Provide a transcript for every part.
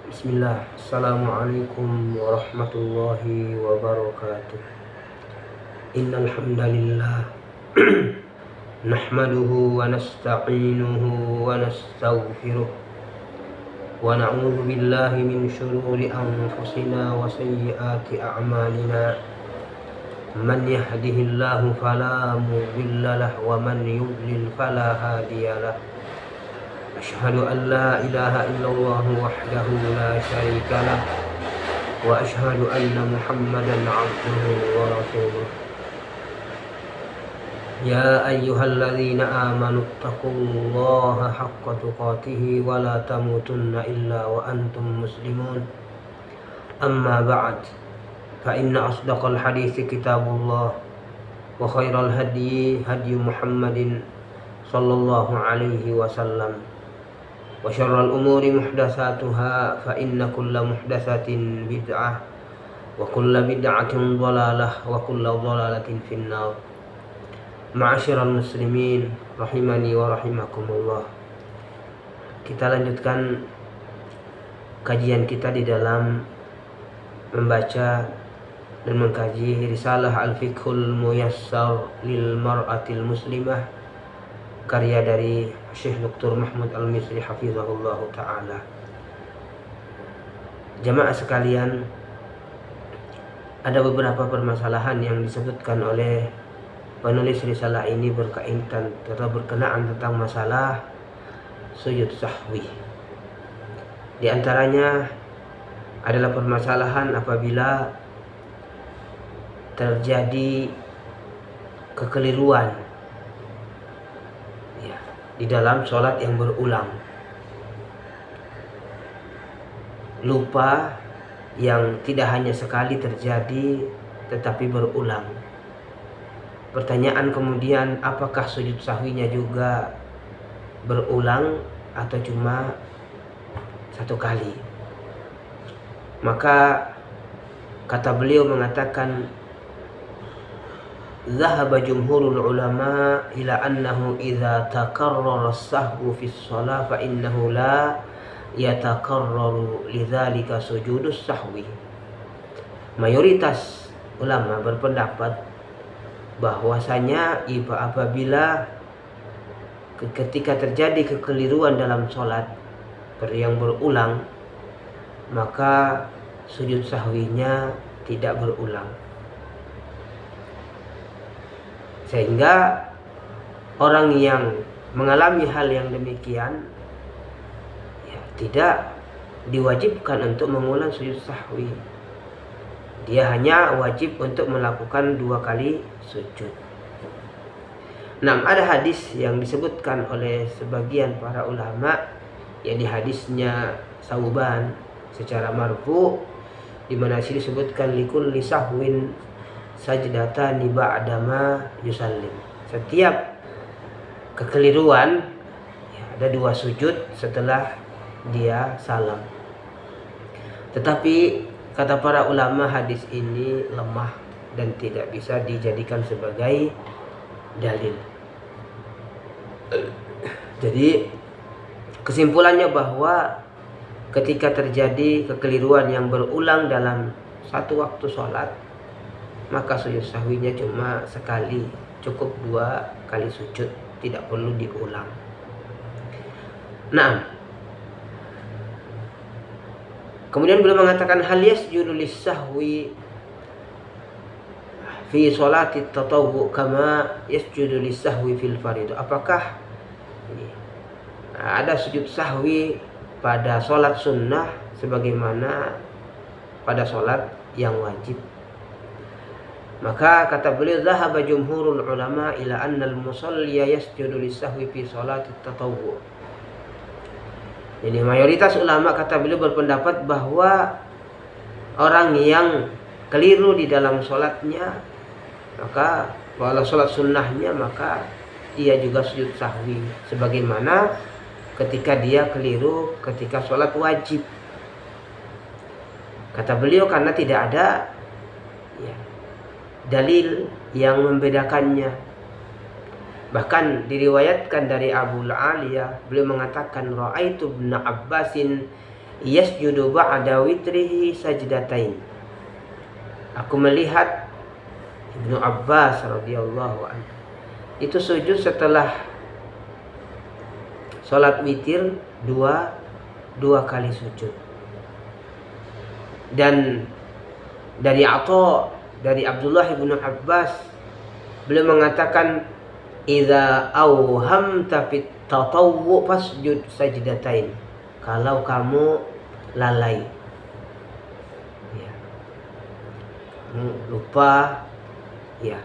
Bismillah. Assalamualaikum warahmatullahi wabarakatuh. Innal hamdalillah nahmaduhu wa nasta'inuhu wa nastaghfiruh wa na'udzu billahi min shururi anfusina wa sayyiati a'malina. Man yahdihillahu fala mudilla lahu wa man yudlil fala hadiya lahu. Asyhadu an la ilaha illallah wahdahu la syarika lah wa asyhadu anna Muhammadan abduhu wa rasuluh. Ya ayyuhalladzina amanu taqullaha haqqa tuqatih wa la tamutunna illa wa antum muslimun. Amma ba'd. Fa inna asdaqal hadithi kitabullah wa khairal hadyi hadyu Muhammadin sallallahu alaihi wasallam. Wa syarrul umuri muhdatsatuha fa inna kulla muhdatsatin bid'ah wa kulla bid'atin dhalalah wa kulla dhalalatin finnar. Ma'asyiral muslimin rahimani wa rahimakumullah. Kita lanjutkan kajian kita di dalam membaca dan mengkaji risalah Al-Fiqhul Muyassar lil Mar'atil Muslimah, karya dari Syekh Dr. Mahmud Al-Misri hafizahullah ta'ala. Jamaah sekalian, ada beberapa permasalahan yang disebutkan oleh penulis risalah ini berkaitan atau berkenaan tentang masalah sujud sahwi. Di antaranya adalah permasalahan apabila terjadi kekeliruan di dalam sholat yang berulang, lupa yang tidak hanya sekali terjadi tetapi berulang. Pertanyaan kemudian, apakah sujud sahwinya juga berulang atau cuma satu kali? Maka kata beliau mengatakan, Zahaba jumhurul ulama ila annahu idza takarrara as-sahwu fi shalah fa innahu la yatakarraru lidzalika sujudus sahwi. Mayoritas ulama berpendapat bahwasanya apabila ketika terjadi kekeliruan dalam sholat yang berulang, maka sujud sahwinya tidak berulang. Sehingga orang yang mengalami hal yang demikian tidak diwajibkan untuk mengulang sujud sahwi. Dia hanya wajib untuk melakukan 2 kali sujud. Nah, ada hadis yang disebutkan oleh sebagian para ulama, yakni hadisnya Sauban secara marfu, di mana sini disebutkan likulli sahwin sajdatani ba'dama yusallim. Setiap kekeliruan ada 2 sujud setelah dia salam. Tetapi kata para ulama, hadis ini lemah dan tidak bisa dijadikan sebagai dalil. Jadi kesimpulannya bahwa ketika terjadi kekeliruan yang berulang dalam satu waktu sholat, maka sujud sahwinya cuma sekali, cukup 2 kali sujud, tidak perlu diulang. Nah, kemudian beliau mengatakan hal yasjudu lis-sahwi fi sholati tatawwu kama yasjudu lis-sahwi fil fardhu. Apakah ada sujud sahwi pada sholat sunnah sebagaimana pada sholat yang wajib? Maka kata beliau, zahaba jumhurul ulama ila annal musalliya yasjudu lis-sahwi fi sholati tatawwu. Jadi mayoritas ulama, kata beliau, berpendapat bahwa orang yang keliru di dalam sholatnya, maka walau sholat sunnahnya, maka dia juga sujud sahwi sebagaimana ketika dia keliru ketika sholat wajib. Kata beliau, karena tidak ada dalil yang membedakannya. Bahkan diriwayatkan dari Abu Aliyah, beliau mengatakan, Ra'aitu ibn Abbasin yasjudu ba'da witrihi sajdatain. Aku melihat Ibnu Abbas radhiyallahu anhu itu sujud setelah sholat witir dua kali sujud. Dan dari Abdullah ibnu Abbas, beliau mengatakan, idza auhamta fit tatawwu fasjud sajdatain. Kalau kamu lalai, ya, lupa, ya,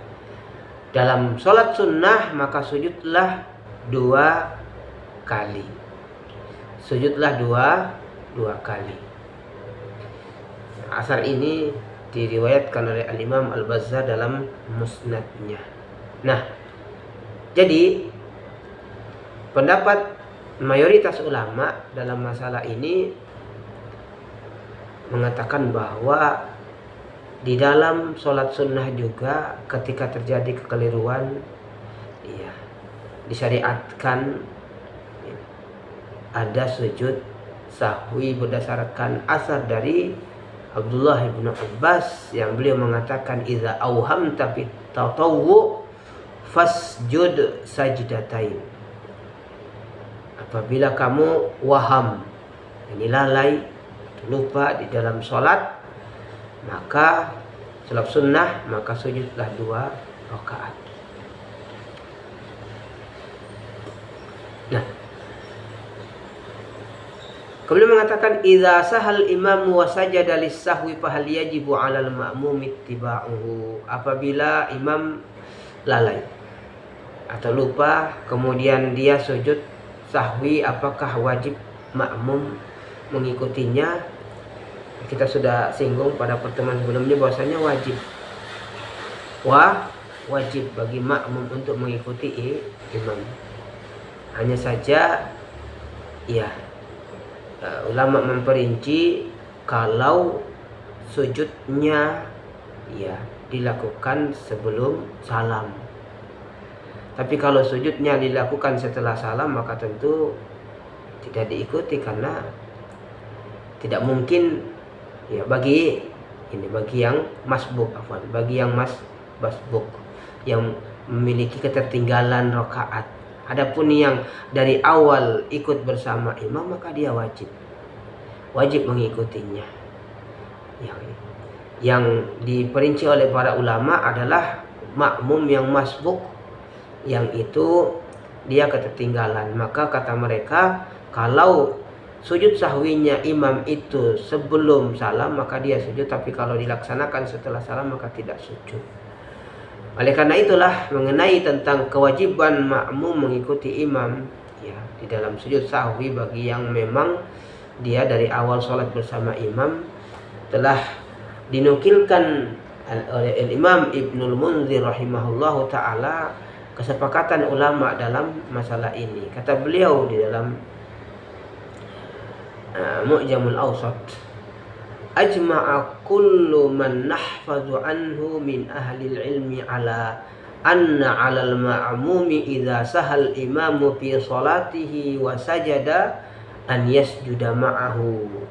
dalam sholat sunnah, maka sujudlah 2 kali. Sujudlah dua kali. Asar ini diriwayatkan oleh Al-Imam Al-Bazzar dalam musnadnya. Nah, jadi pendapat mayoritas ulama dalam masalah ini mengatakan bahwa di dalam sholat sunnah juga ketika terjadi kekeliruan, ya, disyariatkan ada sujud sahwi berdasarkan asar dari Abdullah ibnu Abbas yang beliau mengatakan, idza auhamta fit tatawwu fasjud sajdatain. Apabila kamu waham, ini lalai, lupa di dalam sholat, maka sholat sunnah, maka sujudlah 2 rakaat. Nah, kemudian mengatakan, idza sahal imamu wa sajada lis-sahwi fa hal yajibu 'alal ma'mum ittiba'uhu. Apabila imam lalai atau lupa kemudian dia sujud sahwi, apakah wajib makmum mengikutinya? Kita sudah singgung pada pertemuan sebelumnya bahwasanya wajib bagi makmum untuk mengikuti imam. Hanya saja, ya, ulama memperinci kalau sujudnya, ya, dilakukan sebelum salam. Tapi kalau sujudnya dilakukan setelah salam, maka tentu tidak diikuti, karena tidak mungkin, ya, bagi yang masbuk, bagi yang masbuk, yang memiliki ketertinggalan rakaat. Adapun yang dari awal ikut bersama imam, maka dia wajib mengikutinya. Yang diperinci oleh para ulama adalah makmum yang masbuk, yang itu dia ketertinggalan. Maka kata mereka, kalau sujud sahwinya imam itu sebelum salam, maka dia sujud. Tapi kalau dilaksanakan setelah salam, maka tidak sujud. Oleh karena itulah, mengenai tentang kewajiban makmum mengikuti imam, ya, di dalam sujud sahwi bagi yang memang dia dari awal sholat bersama imam, telah dinukilkan oleh Imam Ibnul Munzir rahimahullahu ta'ala kesepakatan ulama dalam masalah ini. Kata beliau di dalam Mu'jamul Awsat, ajma'a kullu man nahfazu anhu min ahli ilmi ala anna 'alal ma'mumi idza sahal imamu fi salatihi wa sajada an yasjuda ma'ahu.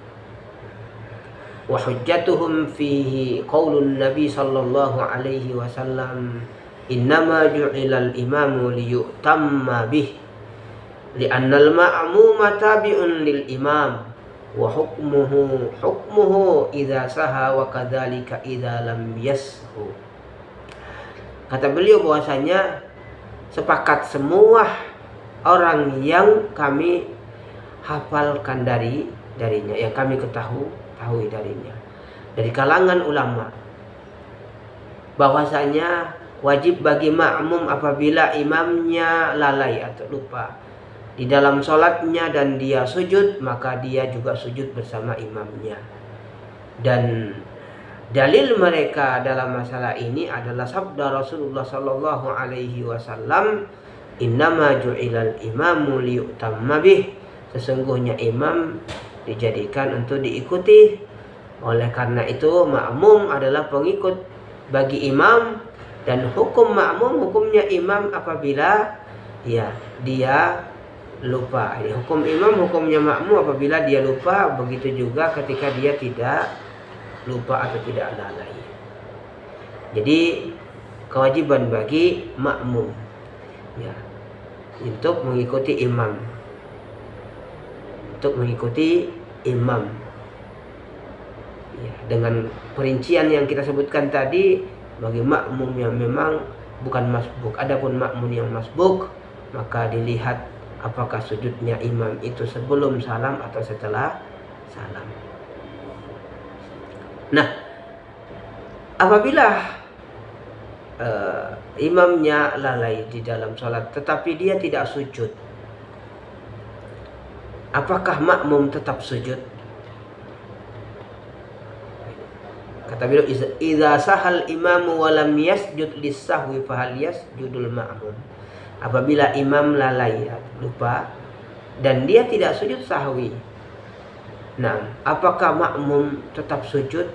Wa hujjatuhum fihi qaulun nabi sallallahu alaihi wasallam, innama ju'ilal imamu liyutamma bih li'annal ma'muma tabi'un lil imam wa hukmuhu idza saha wa kadzalika idza lam yashu. Kata beliau bahwasanya sepakat semua orang yang kami hafalkan darinya, yang kami ketahui darinya dari kalangan ulama, bahwasanya wajib bagi makmum apabila imamnya lalai atau lupa di dalam sholatnya dan dia sujud, maka dia juga sujud bersama imamnya. Dan dalil mereka dalam masalah ini adalah sabda Rasulullah sallallahu alaihi wasallam, innama ju'ilal imamu liyutamma bih. Sesungguhnya imam dijadikan untuk diikuti. Oleh karena itu, makmum adalah pengikut bagi imam, dan hukum makmum hukumnya imam apabila, ya, dia lupa. Ini hukum imam, hukumnya makmum apabila dia lupa, begitu juga ketika dia tidak lupa atau tidak lalai. Jadi kewajiban bagi makmum ya untuk mengikuti imam. Ya, dengan perincian yang kita sebutkan tadi, bagi makmum yang memang bukan masbuk. Adapun makmum yang masbuk, maka dilihat apakah sujudnya imam itu sebelum salam atau setelah salam. Nah, apabila imamnya lalai di dalam sholat tetapi dia tidak sujud, apakah makmum tetap sujud? Kata beliau, idza sahal imamu wa lam yasjud lis-sahwi fahal yasjudul ma'mum. Apabila imam lalai, lupa, dan dia tidak sujud sahwi, nah, apakah makmum tetap sujud?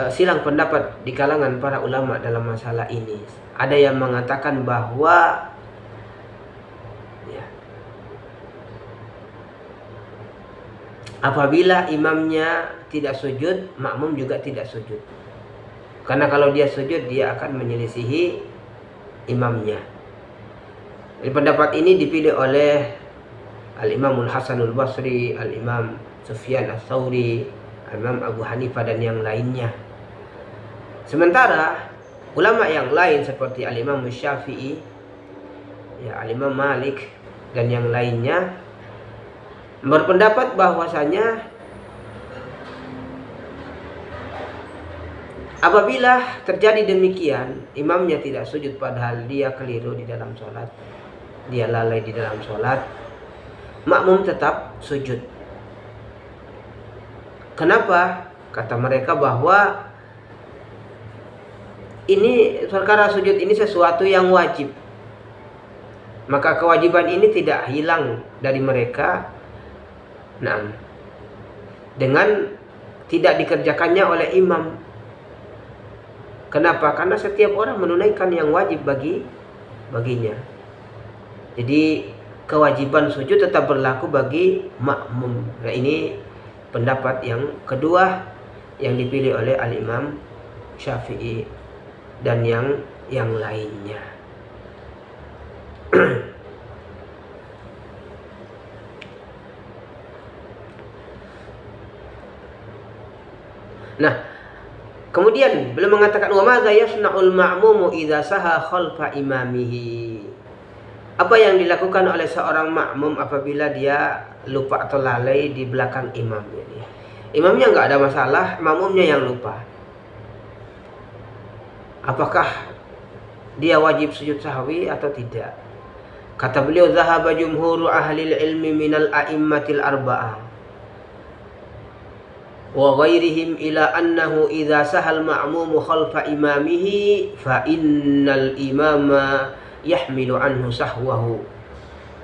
Silang pendapat di kalangan para ulama dalam masalah ini. Ada yang mengatakan bahwa apabila imamnya tidak sujud, makmum juga tidak sujud. Karena kalau dia sujud, dia akan menyelisihi imamnya. Jadi pendapat ini dipilih oleh Al-Imamul Hasanul Basri, Al-Imam Sufyan Ats-Tsauri, Al-Imam Abu Hanifah dan yang lainnya. Sementara ulama yang lain seperti Al-Imam Syafi'i, ya, Al-Imam Malik dan yang lainnya berpendapat bahwasanya apabila terjadi demikian, imamnya tidak sujud padahal dia keliru di dalam sholat, dia lalai di dalam sholat, makmum tetap sujud. Kenapa? Kata mereka bahwa ini perkara sujud ini sesuatu yang wajib, maka kewajiban ini tidak hilang dari mereka. Nah, dengan tidak dikerjakannya oleh imam. Kenapa? Karena setiap orang menunaikan yang wajib baginya. Jadi kewajiban sujud tetap berlaku bagi makmum. Nah, ini pendapat yang kedua yang dipilih oleh Al-Imam Syafi'i dan yang lainnya. Nah, kemudian beliau mengatakan, wa madza yasna'ul ma'mumu idza saha khalfa imamihi. Apa yang dilakukan oleh seorang makmum apabila dia lupa atau lalai di belakang imamnya? Imamnya nggak ada masalah, makmumnya yang lupa. Apakah dia wajib sujud sahwi atau tidak? Kata beliau, zahaba jumhuru ahli ilmi minal a'immatil arba'ah wa ghairihim ila annahu idza sahal ma'mumu khalfa imamihi fa innal imama yahmilu anhu sahwahu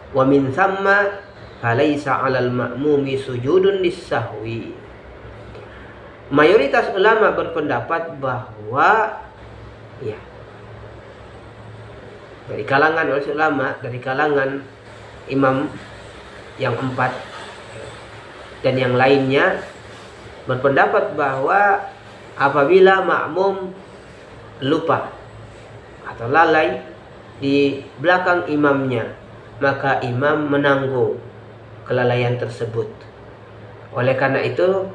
wa min thamma falaysa 'alal ma'mumi sujudun lis-sahwi. Mayoritas ulama berpendapat bahwa ya, dari kalangan ulama, dari kalangan imam yang 4 dan yang lainnya berpendapat bahwa apabila makmum lupa atau lalai di belakang imamnya, maka imam menanggung kelalaian tersebut. Oleh karena itu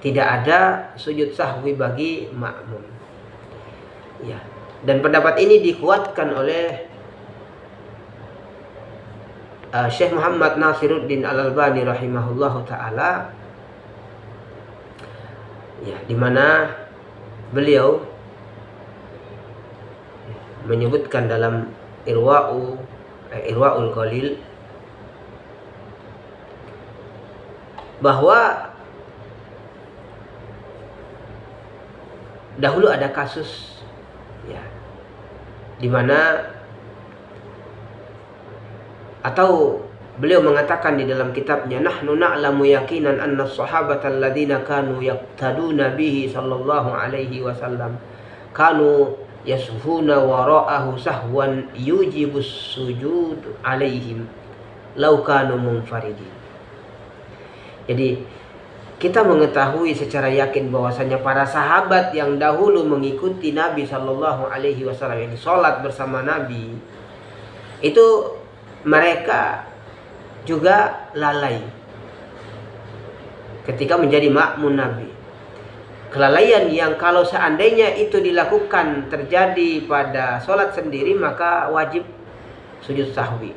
tidak ada sujud sahwi bagi makmum. Ya, dan pendapat ini dikuatkan oleh Syekh Muhammad Nasiruddin Al-Albani rahimahullahu taala, ya, di mana beliau menyebutkan dalam Irwaul Ghalil bahwa dahulu ada kasus, ya, di mana atau beliau mengatakan di dalam kitabnya, nahnu na'lamu yaqinan anna as-sahabata alladhina kanu yaqtaduna bihi sallallahu alaihi wasallam kanu yasfuna wara'ahu sahwan yujibus sujud alaihim law kanu munfaridin. Jadi kita mengetahui secara yakin bahwasanya para sahabat yang dahulu mengikuti Nabi Shallallahu Alaihi Wasallam, ini sholat bersama Nabi, itu mereka juga lalai ketika menjadi makmum Nabi. Kelalaian yang kalau seandainya itu dilakukan terjadi pada sholat sendiri, maka wajib sujud sahwi.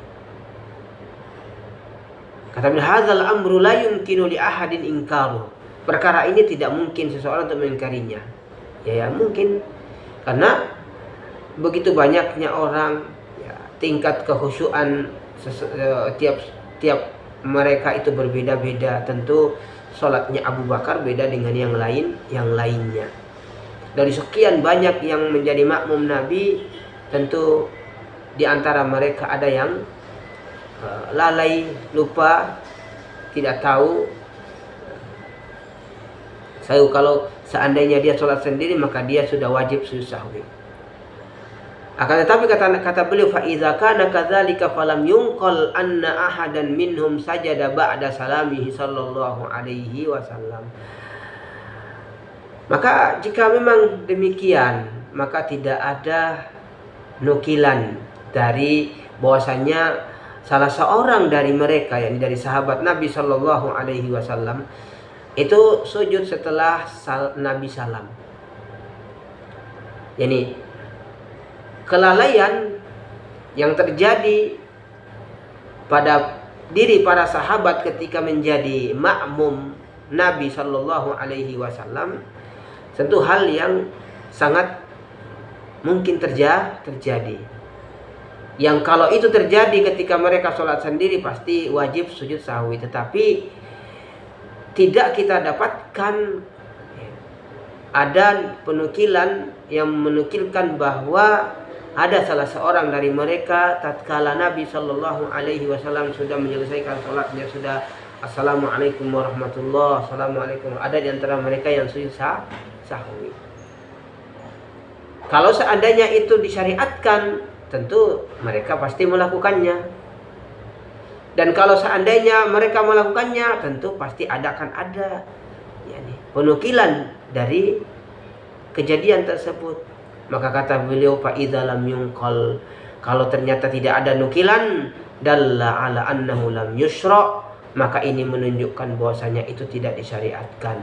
Kata beliau, hadzal amru la yumkinu li ahadin inkaru. Perkara ini tidak mungkin seseorang untuk mengingkarinya. Ya mungkin karena begitu banyaknya orang, ya, tingkat kehusyuan tiap mereka itu berbeda-beda. Tentu sholatnya Abu Bakar beda dengan yang lainnya. Dari sekian banyak yang menjadi makmum Nabi, tentu di antara mereka ada yang lalai, lupa, tidak tahu. Kalau seandainya dia sholat sendiri, maka dia sudah wajib sujud sahwi. Akan tetapi kata beliau, fa idza kana kadzalika falam yunqal anna ahadan minhum sajada ba'da salamihi sallallahu alaihi wasallam. Maka jika memang demikian, maka tidak ada nukilan dari bahwasanya salah seorang dari mereka, yakni dari sahabat Nabi Shallallahu Alaihi Wasallam, itu sujud setelah Nabi salam. Yani kelalaian yang terjadi pada diri para sahabat ketika menjadi makmum Nabi Shallallahu Alaihi Wasallam, tentu hal yang sangat mungkin terjadi. Yang kalau itu terjadi ketika mereka sholat sendiri, pasti wajib sujud sahwi. Tetapi tidak kita dapatkan ada penukilan yang menukilkan bahwa ada salah seorang dari mereka tatkala Nabi Shallallahu Alaihi Wasallam sudah menyelesaikan sholatnya, sudah assalamualaikum warahmatullah, assalamualaikum, ada di antara mereka yang sujud sahwi. Kalau seandainya itu disyariatkan, tentu mereka pasti melakukannya. Dan kalau seandainya mereka melakukannya, tentu pasti akan ada penukilan dari kejadian tersebut. Maka kata beliau, fa idza lam yunqal, kalau ternyata tidak ada nukilan, dalla ala annahu lam yusra, maka ini menunjukkan bahwasanya itu tidak disyariatkan.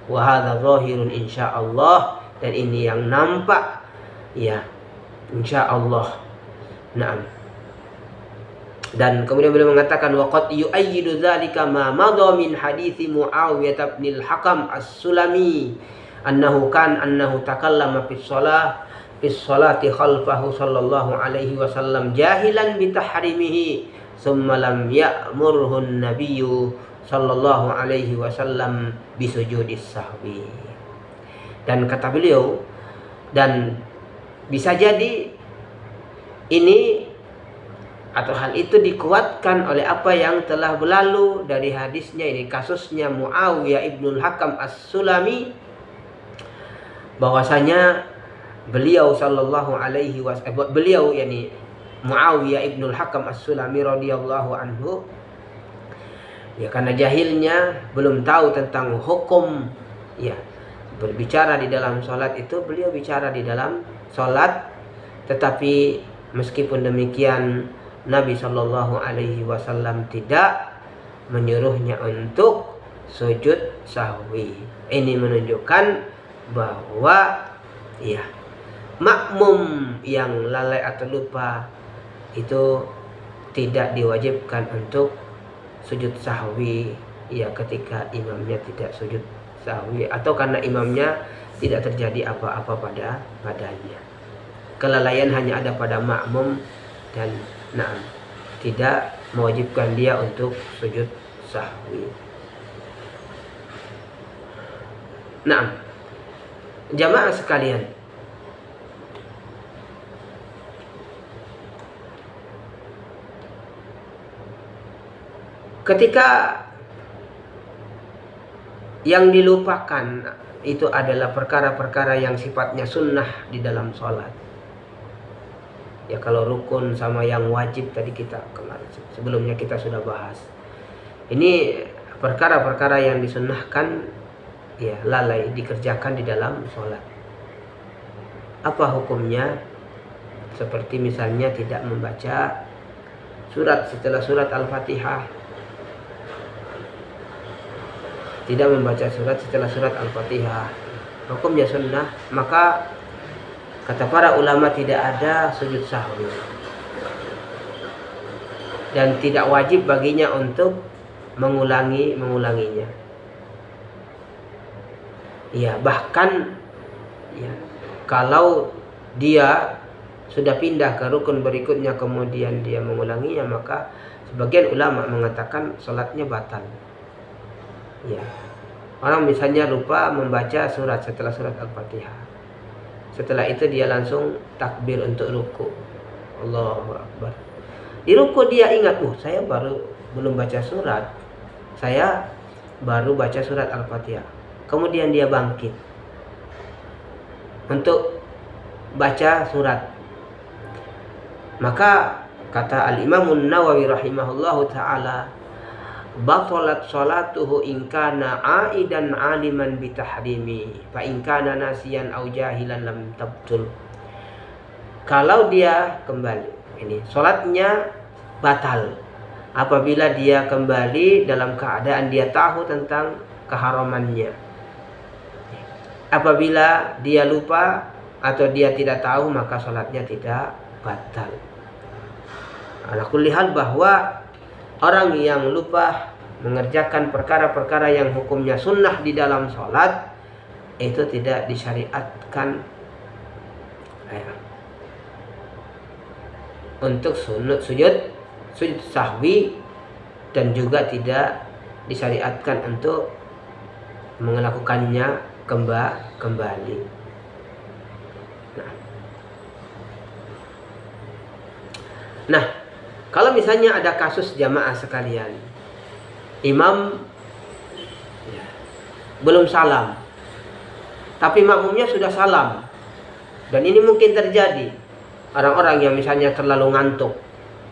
Wa hadza zahirun insyaallah, dan ini yang nampak, ya, insyaallah. Naam. Dan kemudian beliau mengatakan, waqad yu'ayyidu dzalika ma madha min hadithi Muawiyah bin al-Hakam as-Sulami annahu takallama fi sholati khalfahu sallallahu alaihi wasallam jahilan bi tahrimihi thumma lam ya'murhu an-nabiyyu sallallahu alaihi wasallam bi sujudis sahwi. Dan kata beliau, dan bisa jadi ini atau hal itu dikuatkan oleh apa yang telah berlalu dari hadisnya ini, kasusnya Muawiyah ibnul Hakam as-Sulami, bahwasanya beliau sallallahu alaihi wasallam, beliau yakni Muawiyah ibnul Hakam as-Sulami radhiyallahu anhu, ya karena jahilnya belum tahu tentang hukum, ya berbicara di dalam sholat itu, beliau bicara di dalam sholat, tetapi meskipun demikian Nabi Shallallahu Alaihi Wasallam tidak menyuruhnya untuk sujud sahwi. Ini menunjukkan bahwa ya makmum yang lalai atau lupa itu tidak diwajibkan untuk sujud sahwi, ya ketika imamnya tidak sujud sahwi atau karena imamnya tidak terjadi apa-apa padanya. Kelalaian hanya ada pada makmum dan tidak mewajibkan dia untuk sujud sahwi. Jamaah sekalian, ketika yang dilupakan itu adalah perkara-perkara yang sifatnya sunnah di dalam sholat, Ya kalau rukun sama yang wajib tadi kita sebelumnya kita sudah bahas. Ini perkara-perkara yang disunnahkan ya lalai dikerjakan di dalam sholat. Apa hukumnya? Seperti misalnya tidak membaca surat setelah surat Al-Fatihah. Tidak membaca surat setelah surat Al-Fatihah. Hukumnya sunnah, maka kata para ulama tidak ada sujud sahwi. Dan tidak wajib baginya untuk mengulanginya. Ya, bahkan ya, kalau dia sudah pindah ke rukun berikutnya kemudian dia mengulanginya, maka sebagian ulama mengatakan salatnya batal. Ya. Orang misalnya lupa membaca surat setelah surat Al-Fatihah. Setelah itu dia langsung takbir untuk ruku. Allahu Akbar. Di ruku dia ingat, saya belum baca surat. Saya baru baca surat Al-Fatihah. Kemudian dia bangkit untuk baca surat. Maka kata Al-Imam An-Nawawi rahimahullahu ta'ala, batalat salatuhu in kana aidan aliman bitahrimi fa in kana nasiyan au jahilan lam tabtul. Kalau dia kembali, ini salatnya batal apabila dia kembali dalam keadaan dia tahu tentang keharamannya. Apabila dia lupa atau dia tidak tahu, maka salatnya tidak batal. Ala kulli hal, bahwa orang yang lupa mengerjakan perkara-perkara yang hukumnya sunnah di dalam sholat itu tidak disyariatkan untuk sujud sahwi, dan juga tidak disyariatkan untuk melakukannya kembali. Nah, kalau misalnya ada kasus jamaah sekalian, imam belum salam, tapi makmumnya sudah salam, dan ini mungkin terjadi orang-orang yang misalnya terlalu ngantuk,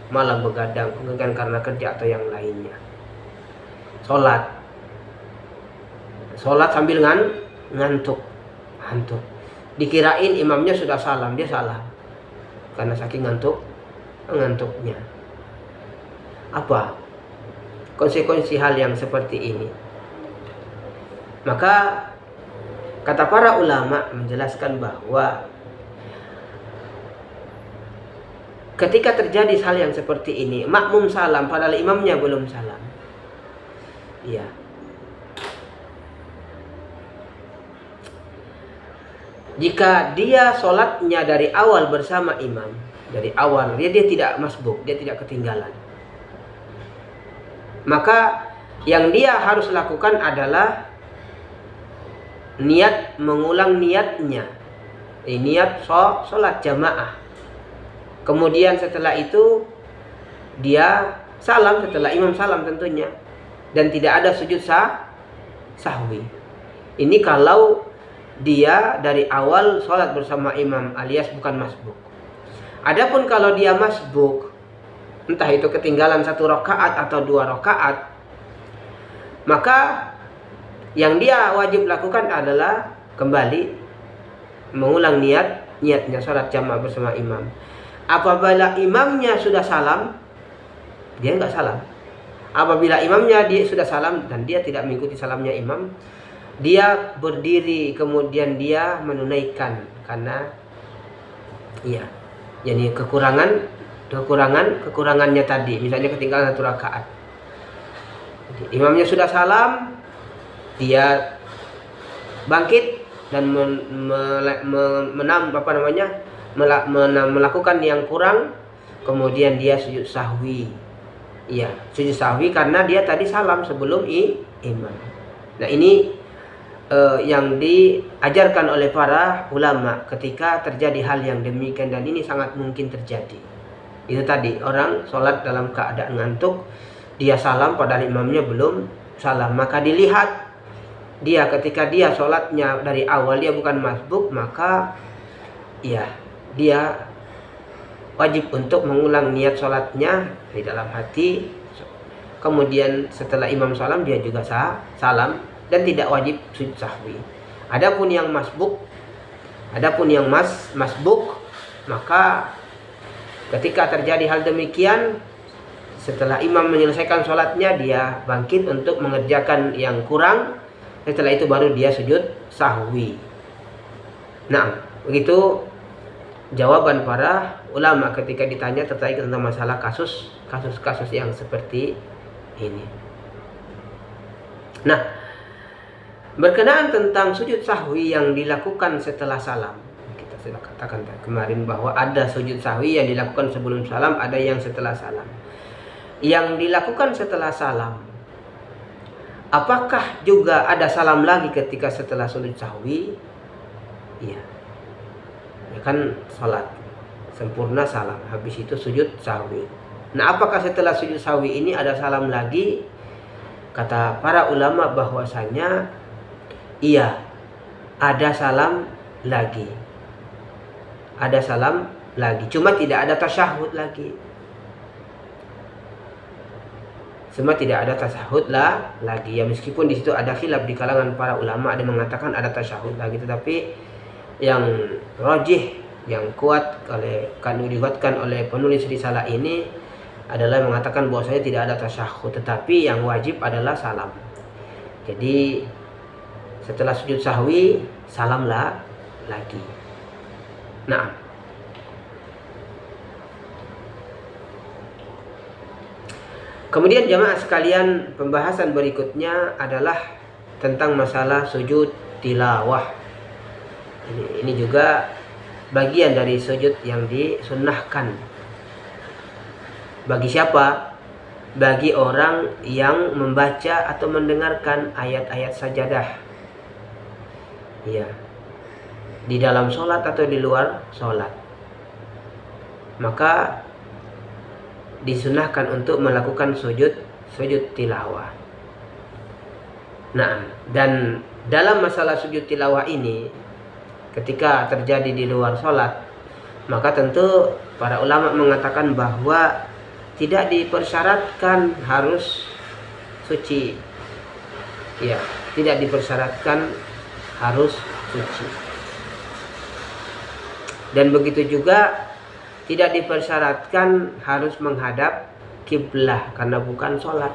malah begadang, mungkin karena kerja atau yang lainnya. Sholat sambil ngantuk. Dikirain imamnya sudah salam, dia salah karena saking ngantuknya. Apa konsekuensi hal yang seperti ini? Maka kata para ulama menjelaskan bahwa ketika terjadi hal yang seperti ini, makmum salam padahal imamnya belum salam, ya, jika dia sholatnya dari awal bersama imam, dari awal dia tidak masbuk, dia tidak ketinggalan, maka yang dia harus lakukan adalah niat, mengulang niatnya, niat sholat jamaah. Kemudian setelah itu dia salam setelah imam salam tentunya, dan tidak ada sujud sahwi. Ini kalau dia dari awal sholat bersama imam alias bukan masbuk. Adapun kalau dia masbuk, entah itu ketinggalan 1 rakaat atau 2 rakaat, maka yang dia wajib lakukan adalah kembali mengulang niatnya sholat jamaah bersama imam. Apabila imamnya sudah salam, dia nggak salam. Apabila imamnya dia sudah salam dan dia tidak mengikuti salamnya imam, dia berdiri kemudian dia menunaikan, karena iya, jadi kekurangannya tadi, misalnya ketinggalan 1 rakaat. Imamnya sudah salam, dia bangkit dan melakukan yang kurang, kemudian dia sujud sahwi. Iya, sujud sahwi karena dia tadi salam sebelum imam. Nah, ini yang diajarkan oleh para ulama ketika terjadi hal yang demikian, dan ini sangat mungkin terjadi. Itu tadi, orang sholat dalam keadaan ngantuk, dia salam padahal imamnya belum salam, maka dilihat dia ketika dia sholatnya dari awal dia bukan masbuk, maka ya dia wajib untuk mengulang niat sholatnya di dalam hati. Kemudian setelah imam salam dia juga salam dan tidak wajib sujud sahwi. Adapun yang masbuk, masbuk, maka ketika terjadi hal demikian, setelah imam menyelesaikan sholatnya, dia bangkit untuk mengerjakan yang kurang. Setelah itu baru dia sujud sahwi. Nah, begitu jawaban para ulama ketika ditanya terkait tentang masalah kasus yang seperti ini. Nah, berkenaan tentang sujud sahwi yang dilakukan setelah salam, kita sudah katakan kemarin bahwa ada sujud sahwi yang dilakukan sebelum salam, ada yang setelah salam. Yang dilakukan setelah salam, apakah juga ada salam lagi ketika setelah sujud sahwi? Iya, ya kan salat sempurna salam, habis itu sujud sahwi. Nah, apakah setelah sujud sahwi ini ada salam lagi? Kata para ulama bahwasanya iya, ada salam lagi. Ada salam lagi, cuma tidak ada tasyahud lagi. Semua tidak ada tasyahud lagi. Ya, meskipun di situ ada khilaf di kalangan para ulama, ada yang mengatakan ada tasyahud lagi, tetapi yang rajih, yang kuat diriwayatkan oleh penulis risalah ini adalah mengatakan bahwasanya tidak ada tasyahud, tetapi yang wajib adalah salam. Jadi setelah sujud sahwi salamlah lagi. Nah, kemudian jamaah sekalian, pembahasan berikutnya adalah tentang masalah sujud tilawah. Ini juga bagian dari sujud yang disunnahkan. Bagi siapa? Bagi orang yang membaca atau mendengarkan ayat-ayat sajadah. Ya, di dalam sholat atau di luar sholat. Maka disunahkan untuk melakukan sujud tilawah. Nah, dan dalam masalah sujud tilawah ini, ketika terjadi di luar sholat, maka tentu para ulama mengatakan bahwa tidak dipersyaratkan harus suci. Ya, tidak dipersyaratkan harus suci. Dan begitu juga tidak dipersyaratkan harus menghadap kiblah karena bukan sholat.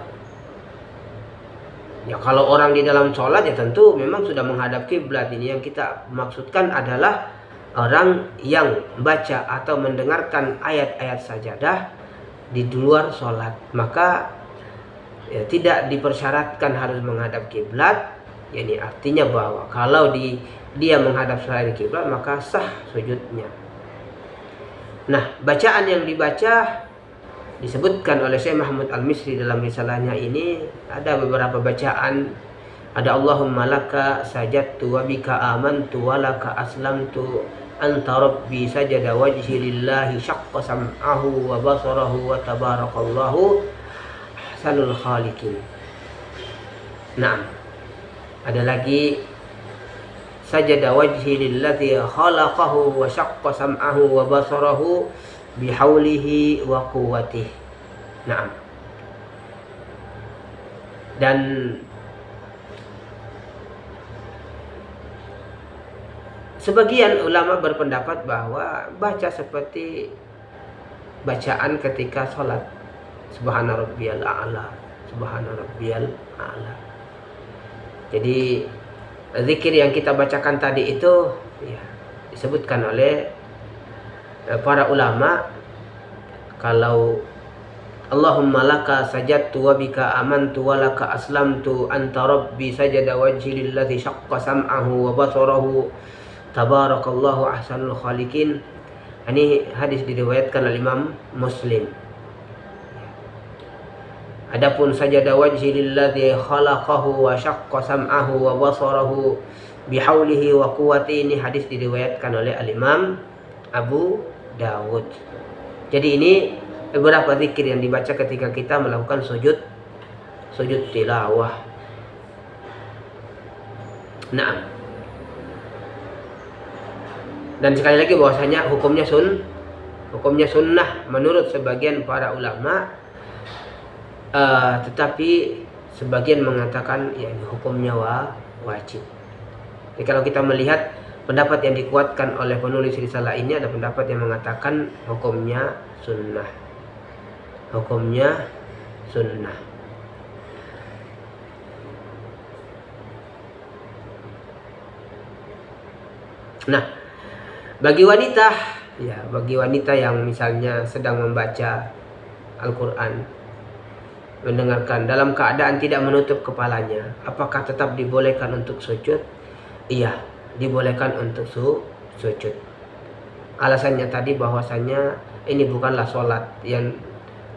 Ya, kalau orang di dalam sholat ya tentu memang sudah menghadap kiblat. Ini yang kita maksudkan adalah orang yang baca atau mendengarkan ayat-ayat sajadah di luar sholat. Maka ya, tidak dipersyaratkan harus menghadap kiblat. Ya, ini artinya bahwa kalau dia menghadap selain kiblat maka sah sujudnya. Nah, bacaan yang dibaca disebutkan oleh Syekh Mahmud Al-Misri dalam risalahnya ini, ada beberapa bacaan. Ada Allahumma laka sajadtu wa bika amantu wa laka aslamtu anta rabbi sajada wajhi lillahi syaqqa sam'ahu wa basarahu wa tabarakallahu ahsanul khaliqin. Nah, ada lagi sajada wajhi lillazi khalaqahu wa syaqqa sam'ahu wa basarahu bihaulihi wa quwwatih. Nah, dan sebagian ulama berpendapat bahwa baca seperti bacaan ketika sholat, subhana rabbiyal a'la, subhana rabbiyal a'la. Jadi zikir yang kita bacakan tadi itu ya, disebutkan oleh para ulama, kalau Allahumma laka sajadtu wa bika amantu wa laka aslamtu anta rabbi sajada wajhi lillazi syaqqa sam'ahu wa basarahu tabarakallahu ahsanul khaliqin. Ini hadis diriwayatkan oleh Imam Muslim. Adapun sajada wajhi lillazi khalaqahu wa syaqqa sam'ahu wa basarahu bihaulihi wa quwwati, ini hadis diriwayatkan oleh Al-Imam Abu Dawud. Jadi ini beberapa zikir yang dibaca ketika kita melakukan sujud tilawah. Nah, dan sekali lagi bahwasanya hukumnya Hukumnya sunnah menurut sebagian para ulama, tetapi sebagian mengatakan ya hukumnya wajib. Jadi kalau kita melihat pendapat yang dikuatkan oleh penulis risalah ini, ada pendapat yang mengatakan hukumnya sunnah. Hukumnya sunnah. Nah, bagi wanita yang misalnya sedang membaca Al-Quran, mendengarkan dalam keadaan tidak menutup kepalanya, apakah tetap dibolehkan untuk sujud? Iya, dibolehkan untuk sujud. Alasannya tadi bahwasanya ini bukanlah sholat yang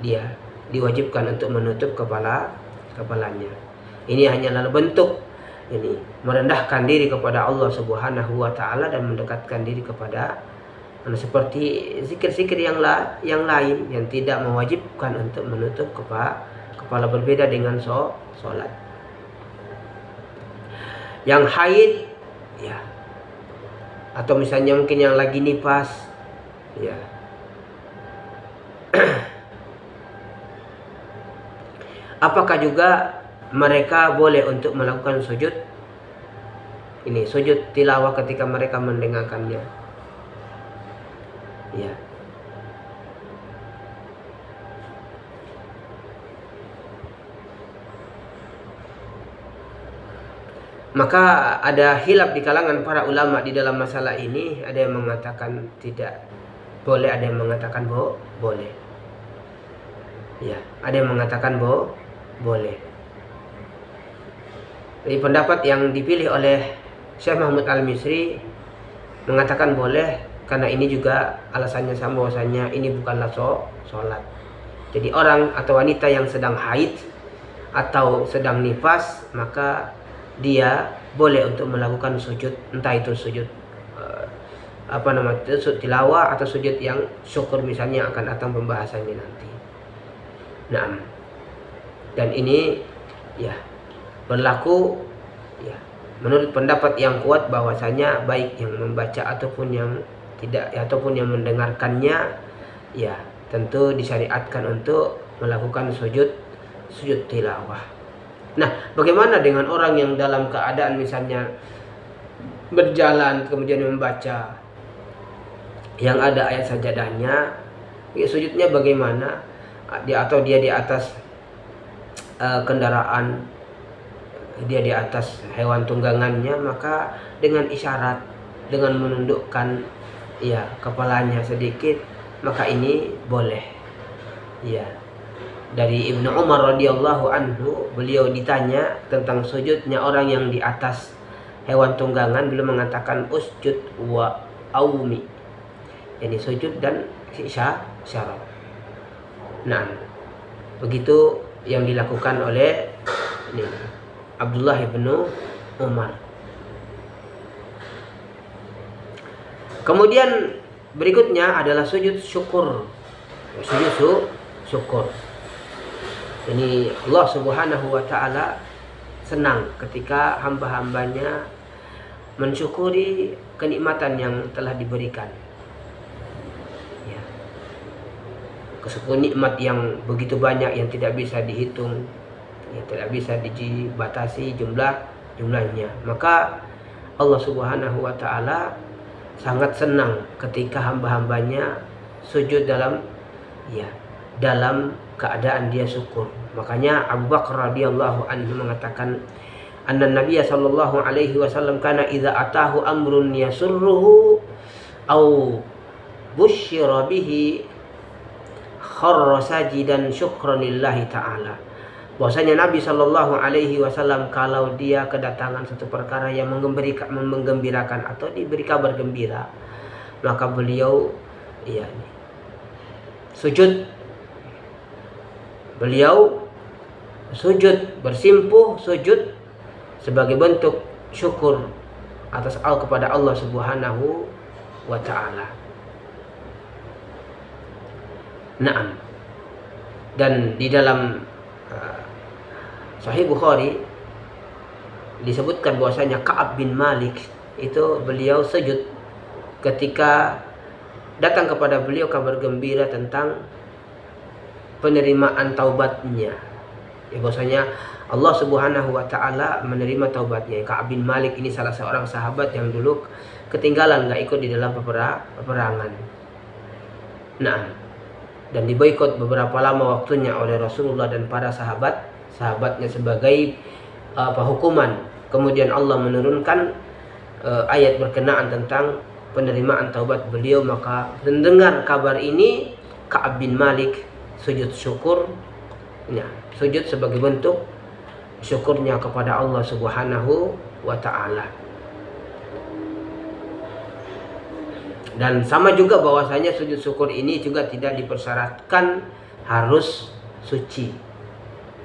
dia diwajibkan untuk menutup kepalanya. Ini hanyalah bentuk ini merendahkan diri kepada Allah Subhanahu wa taala dan mendekatkan diri kepada seperti zikir-zikir yang lain yang tidak mewajibkan untuk menutup kepala, berbeda dengan sholat. Yang haid ya, atau misalnya mungkin yang lagi nifas ya, apakah juga mereka boleh untuk melakukan sujud tilawah ketika mereka mendengarkannya? Ya. Maka ada khilaf di kalangan para ulama di dalam masalah ini. Ada yang mengatakan tidak boleh, ada yang mengatakan boleh. Ya, ada yang mengatakan boleh. Jadi pendapat yang dipilih oleh Syekh Muhammad Al-Misri mengatakan boleh, karena ini juga alasannya sama, bahwasanya ini bukanlah sholat. Jadi orang atau wanita yang sedang haid atau sedang nifas, maka dia boleh untuk melakukan sujud, entah itu sujud sujud tilawah atau sujud yang syukur misalnya, akan datang pembahasannya nanti. Nah, dan ini ya berlaku ya menurut pendapat yang kuat, bahwasanya baik yang membaca ataupun yang tidak, ataupun yang mendengarkannya, ya tentu disyariatkan untuk melakukan sujud tilawah. Nah, bagaimana dengan orang yang dalam keadaan misalnya berjalan kemudian membaca yang ada ayat sajadahnya, ya sujudnya bagaimana? Atau dia di atas kendaraan, dia di atas hewan tunggangannya, maka dengan isyarat, dengan menundukkan ya kepalanya sedikit, maka ini boleh. Ya. Dari Ibnu Umar radhiyallahu anhu, beliau ditanya tentang sujudnya orang yang di atas hewan tunggangan, beliau mengatakan usjud wa aumi, yani sujud dan syarat. Nah, begitu yang dilakukan oleh Abdullah ibnu Umar. Kemudian berikutnya adalah sujud syukur. Sujud syukur. Ini Allah Subhanahu wa taala senang ketika hamba-hambanya mensyukuri kenikmatan yang telah diberikan. Ya. Nikmat yang begitu banyak yang tidak bisa dihitung, ya, tidak bisa dibatasi jumlahnya. Maka Allah Subhanahu wa taala sangat senang ketika hamba-hambanya sujud dalam keadaan dia syukur. Makanya Abu Bakar radhiyallahu anhu mengatakan, anna Nabiya sallallahu alaihi wasallam kana idza atahu amrun yasurruhu au busyira bihi kharra sajidan syukran lillahi ta'ala. Bahwasanya Nabi sallallahu alaihi wasallam kalau dia kedatangan satu perkara yang menggembirakan atau diberi kabar gembira, maka beliau sujud, bersimpuh sujud sebagai bentuk syukur atas kepada Allah Subhanahu wa taala. Naam. Dan di dalam Sahih Bukhari disebutkan bahwasanya Ka'ab bin Malik itu beliau sujud ketika datang kepada beliau kabar gembira tentang penerimaan taubatnya. Ya, bahwasanya Allah Subhanahu wa taala menerima taubatnya. Ka'ab bin Malik ini salah seorang sahabat yang dulu ketinggalan, nggak ikut di dalam peperangan. Nah, dan diboikot beberapa lama waktunya oleh Rasulullah dan para sahabatnya sebagai hukuman. Kemudian Allah menurunkan ayat berkenaan tentang penerimaan taubat beliau. Maka mendengar kabar ini, Ka'ab bin Malik sujud syukur, ya, sujud sebagai bentuk syukurnya kepada Allah Subhanahu wa taala. Dan sama juga bahwasanya sujud syukur ini juga tidak dipersyaratkan harus suci,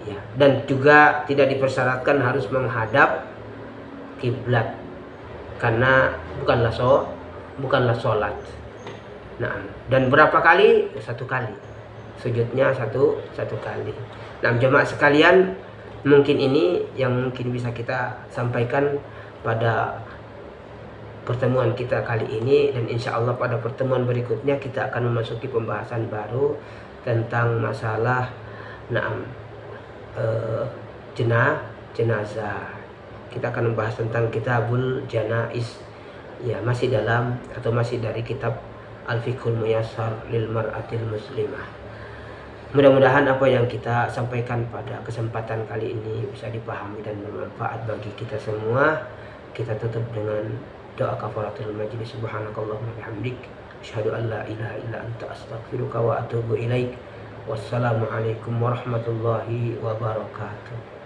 ya, dan juga tidak dipersyaratkan harus menghadap kiblat, karena bukanlah sholat. Nah, dan berapa kali? Satu kali. Sujudnya satu kali. Nah, jemaah sekalian, mungkin ini yang mungkin bisa kita sampaikan pada pertemuan kita kali ini, dan insya Allah pada pertemuan berikutnya kita akan memasuki pembahasan baru tentang masalah jenazah. Kita akan membahas tentang Kitabul Janaiz, ya, masih dari kitab Al-Fiqhul Muyassar lil Mar'atil Muslimah. Mudah-mudahan apa yang kita sampaikan pada kesempatan kali ini bisa dipahami dan bermanfaat bagi kita semua. Kita tutup dengan doa kafaratul majlis. Subhanakallahumma bihamdik, asyhadu an la ilaha illa anta, astaghfiruka wa atubu ilaik. Wassalamualaikum warahmatullahi wabarakatuh.